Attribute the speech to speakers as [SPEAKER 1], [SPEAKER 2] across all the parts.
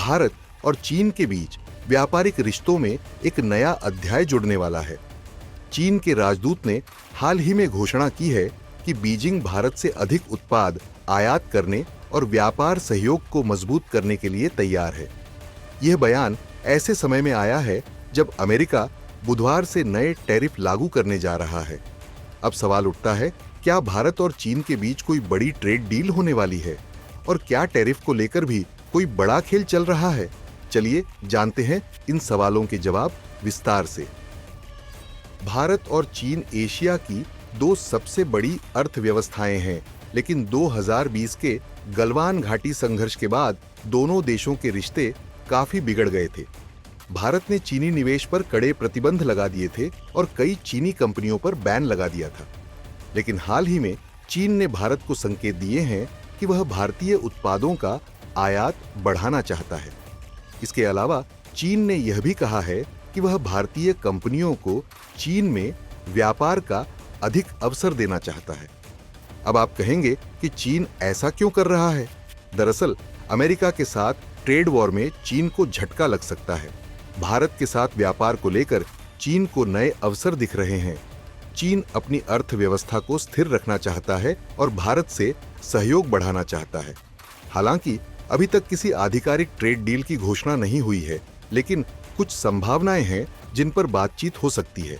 [SPEAKER 1] भारत और चीन के बीच व्यापारिक रिश्तों में एक नया अध्याय जुड़ने वाला है। चीन के राजदूत ने हाल ही में घोषणा की है कि बीजिंग भारत से अधिक उत्पाद आयात करने और व्यापार सहयोग को मजबूत करने के लिए तैयार है। यह बयान ऐसे समय में आया है जब अमेरिका बुधवार से नए टैरिफ लागू करने जा रहा है। अब सवाल उठता है, क्या भारत और चीन के बीच कोई बड़ी ट्रेड डील होने वाली है और क्या टैरिफ को लेकर भी कोई बड़ा खेल चल रहा है? चलिए जानते हैं इन सवालों के जवाब विस्तार से। भारत और चीन एशिया की दो सबसे बड़ी अर्थव्यवस्थाएं हैं, लेकिन 2020 के गलवान घाटी संघर्ष के बाद दोनों देशों के रिश्ते काफी बिगड़ गए थे। भारत ने चीनी निवेश पर कड़े प्रतिबंध लगा दिए थे और कई चीनी कंपनियों पर बैन लगा दिया था। लेकिन हाल ही में चीन ने भारत को संकेत दिए हैं कि वह भारतीय उत्पादों का आयात बढ़ाना चाहता है। इसके अलावा चीन ने यह भी कहा है कि वह भारतीय कंपनियों को चीन में व्यापार का अधिक अवसर देना चाहता है। अब आप कहेंगे कि चीन ऐसा क्यों कर रहा है? दरअसल अमेरिका के साथ ट्रेड वॉर में चीन को झटका लग सकता है। भारत के साथ व्यापार को लेकर चीन को नए अवसर दिख रहे हैं। चीन अपनी अर्थव्यवस्था को स्थिर रखना चाहता है और भारत से सहयोग बढ़ाना चाहता है। हालांकि अभी तक किसी आधिकारिक ट्रेड डील की घोषणा नहीं हुई है, लेकिन कुछ संभावनाएं हैं जिन पर बातचीत हो सकती है।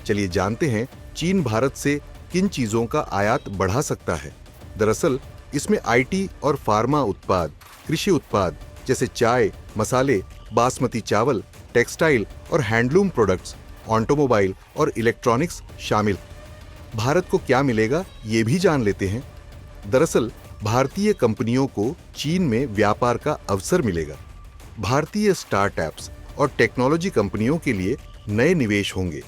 [SPEAKER 1] चलिए जानते हैं चीन भारत से किन चीजों का आयात बढ़ा सकता है। दरअसल इसमें आईटी और फार्मा उत्पाद, कृषि उत्पाद जैसे चाय, मसाले, बासमती चावल, टेक्सटाइल और हैंडलूम प्रोडक्ट्स, ऑटोमोबाइल और इलेक्ट्रॉनिक्स शामिल। भारत को क्या मिलेगा ये भी जान लेते हैं। दरअसल भारतीय कंपनियों को चीन में व्यापार का अवसर मिलेगा। भारतीय स्टार्टअप्स और टेक्नोलॉजी कंपनियों के लिए नए निवेश होंगे।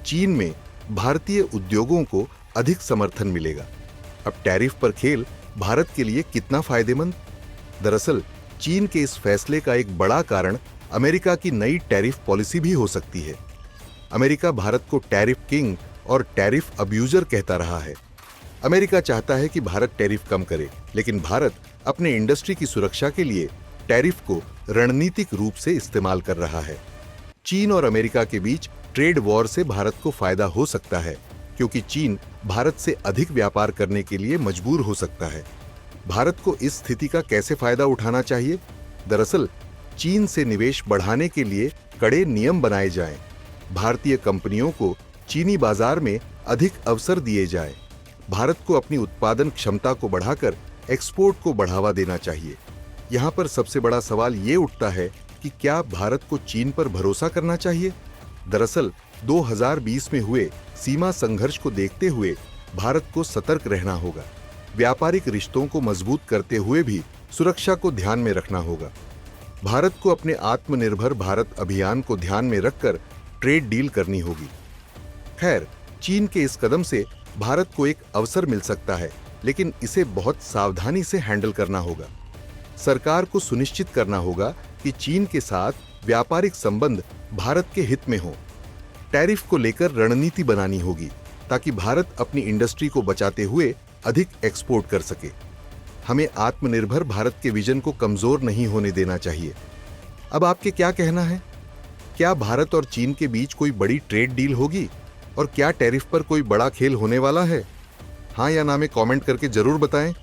[SPEAKER 1] चीन में भारतीय उद्योगों को अधिक समर्थन मिलेगा। अब टैरिफ पर खेल भारत के लिए कितना फायदेमंद? दरअसल चीन के इस फैसले का एक बड़ा कारण अमेरिका की नई टैरिफ पॉलिसी भी हो सकती है। अमेरिका भारत को टैरिफ किंग और टैरिफ अब्यूजर कहता रहा है। अमेरिका चाहता है कि भारत टैरिफ कम करे, लेकिन भारत अपने इंडस्ट्री की सुरक्षा के लिए टैरिफ को रणनीतिक रूप से इस्तेमाल कर रहा है। चीन और अमेरिका के बीच ट्रेड वॉर से भारत को फायदा हो सकता है, क्योंकि चीन भारत से अधिक व्यापार करने के लिए मजबूर हो सकता है। भारत को इस स्थिति का कैसे फायदा उठाना चाहिए? दरअसल चीन से निवेश बढ़ाने के लिए कड़े नियम बनाए जाएं, भारतीय कंपनियों को चीनी बाजार में अधिक अवसर दिए जाएं, भारत को अपनी उत्पादन क्षमता को बढ़ाकर एक्सपोर्ट को बढ़ावा देना चाहिए। यहाँ पर सबसे बड़ा सवाल ये उठता है कि क्या भारत को चीन पर भरोसा करना चाहिए? दरअसल 2020 में हुए सीमा संघर्ष को देखते हुए भारत को सतर्क रहना होगा। व्यापारिक रिश्तों को मजबूत करते हुए भी सुरक्षा को ध्यान में रखना होगा। भारत को अपने आत्मनिर्भर भारत अभियान को ध्यान में रखकर ट्रेड डील करनी होगी। खैर, चीन के इस कदम से भारत को एक अवसर मिल सकता है, लेकिन इसे बहुत सावधानी से हैंडल करना होगा। सरकार को सुनिश्चित करना होगा कि चीन के साथ व्यापारिक संबंध भारत के हित में हो। टैरिफ को लेकर रणनीति बनानी होगी ताकि भारत अपनी इंडस्ट्री को बचाते हुए अधिक एक्सपोर्ट कर सके। हमें आत्मनिर्भर भारत के विजन को कमजोर नहीं होने देना चाहिए। अब आपके क्या कहना है? क्या भारत और चीन के बीच कोई बड़ी ट्रेड डील होगी और क्या टैरिफ पर कोई बड़ा खेल होने वाला है? हाँ या ना में कमेंट करके जरूर बताएं।